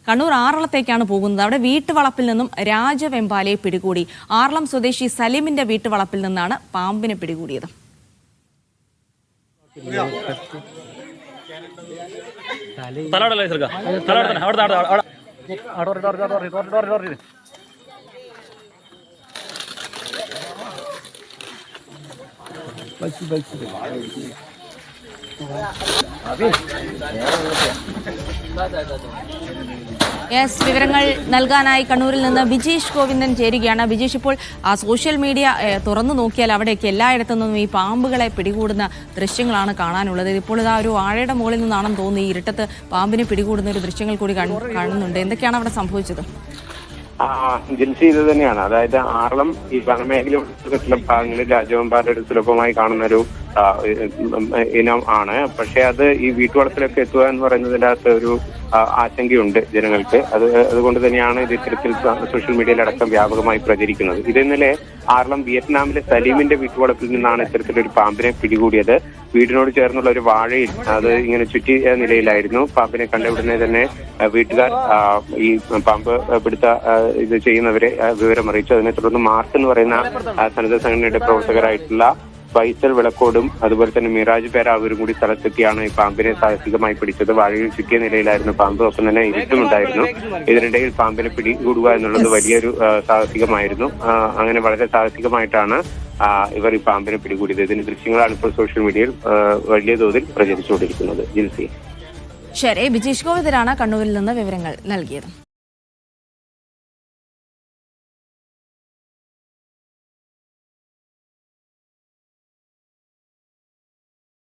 കണ്ണൂർ ആറളത്തേക്കാണ് പോകുന്നത്. അവിടെ വീട്ടുവളപ്പിൽ നിന്നും രാജവെമ്പാലയെ പിടികൂടി. ആറളം സ്വദേശി സലീമിന്റെ വീട്ടുവളപ്പിൽ നിന്നാണ് പാമ്പിനെ പിടികൂടിയത്. വിവരങ്ങൾ നൽകാനായി കണ്ണൂരിൽ നിന്ന് ബിജീഷ് ഗോവിന്ദൻ ചേരുകയാണ്. ബിജീഷ്, ഇപ്പോൾ സോഷ്യൽ മീഡിയ തുറന്നു നോക്കിയാൽ അവിടെയൊക്കെ എല്ലായിടത്തു നിന്നും ഈ പാമ്പുകളെ പിടികൂടുന്ന ദൃശ്യങ്ങളാണ് കാണാനുള്ളത്. ഇപ്പോൾ ഇതാ ഒരു വാഴയുടെ മുകളിൽ നിന്നാണെന്ന് തോന്നി ഇരുട്ടത്ത് പാമ്പിനെ പിടികൂടുന്ന ഒരു ദൃശ്യങ്ങൾ കൂടി കാണുന്നുണ്ട്. എന്തൊക്കെയാണ് അവിടെ സംഭവിച്ചത്? ജിൻസി ഇത് തന്നെയാണ്. അതായത് ആറളം ഈ വനമേഖലയിലുള്ള ചില ഭാഗങ്ങളിൽ രാജവെമ്പാലയുടെ സുലഭമായി കാണുന്ന ഒരു ഇനം ആണ്. പക്ഷെ അത് ഈ വീട്ടുവളപ്പിലൊക്കെ എത്തുക എന്ന് പറയുന്നതിൻ്റെ അകത്ത് ഒരു ആശങ്കയുണ്ട് ജനങ്ങൾക്ക്. അതുകൊണ്ട് തന്നെയാണ് ഇത് ഇത്തരത്തിൽ സോഷ്യൽ മീഡിയയിലടക്കം വ്യാപകമായി പ്രചരിക്കുന്നത്. ഇത് ഇന്നലെ ആറളം വിയറ്റ്നാമിലെ സലീമിന്റെ വീട്ടുവളപ്പിൽ നിന്നാണ് ഇത്തരത്തിലൊരു പാമ്പിനെ പിടികൂടിയത്. വീടിനോട് ചേർന്നുള്ള ഒരു വാഴയിൽ അത് ഇങ്ങനെ ചുറ്റിയ നിലയിലായിരുന്നു. പാമ്പിനെ കണ്ട ഉടനെ തന്നെ വീട്ടുകാർ ഈ പാമ്പ് പിടുത്ത ഇത് ചെയ്യുന്നവരെ വിവരം അറിയിച്ചു. അതിനെ തുടർന്ന് മാർക്ക് എന്ന് പറയുന്ന സന്നദ്ധ സംഘടനയുടെ പ്രവർത്തകരായിട്ടുള്ള ഫൈസൽ വിളക്കോടും അതുപോലെ തന്നെ മിറാജ് പേരാവരും കൂടി സ്ഥലത്തെത്തിയാണ് ഈ പാമ്പിനെ സാഹസികമായി പിടിച്ചത്. വാഴയിൽ ചുറ്റിയ നിലയിലായിരുന്നു പാമ്പ്. ഒപ്പം തന്നെ ഇരുട്ടുമുണ്ടായിരുന്നു. ഇതിനിടയിൽ പാമ്പിനെ പിടികൂടുക എന്നുള്ളത് വലിയൊരു സാഹസികമായിരുന്നു. അങ്ങനെ വളരെ സാഹസികമായിട്ടാണ് ഇവർ ഈ പാമ്പിനെ പിടികൂടിയത്. ഇതിന്റെ ദൃശ്യങ്ങളാണ് ഇപ്പോൾ സോഷ്യൽ മീഡിയയിൽ വലിയ തോതിൽ പ്രചരിച്ചുകൊണ്ടിരിക്കുന്നത്. ജിൻസി. ശരി, ബിജീഷ് ഗോവിന്ദനാണ് കണ്ണൂരിൽ നിന്ന് വിവരങ്ങൾ നൽകിയത്.